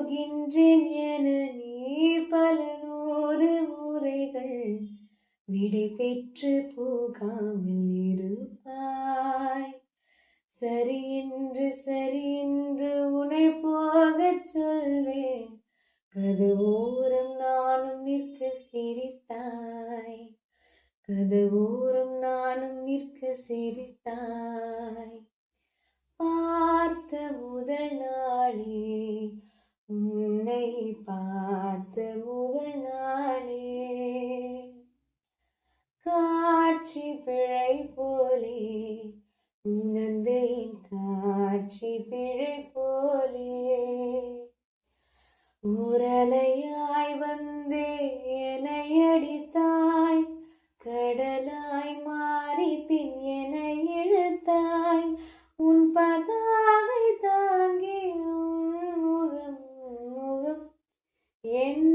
போகின்றேன் என நீ பல 100 முறைகள் விடை பெற்று போகாமல் இருப்பாய். சரியென்று உன்னை போகச் சொல்வேன். கதவோரம் நானும் நிற்க சிரித்தாய். கதவோரம் நானும் நிற்க சிரித்தாய். பார்த்த முதல் நாளே, உன்னை பார்த்த முதல் நாளே, காட்சி பிழை போலே உணர்ந்தேன். காட்சி பிழை போலே உரலையாய் வந்தே என்னை அடித்தாய். கடலாய் மாறி பின் என்னை இழுத்தாய். உன் பதாகை தாங்கி உன் முகம் என்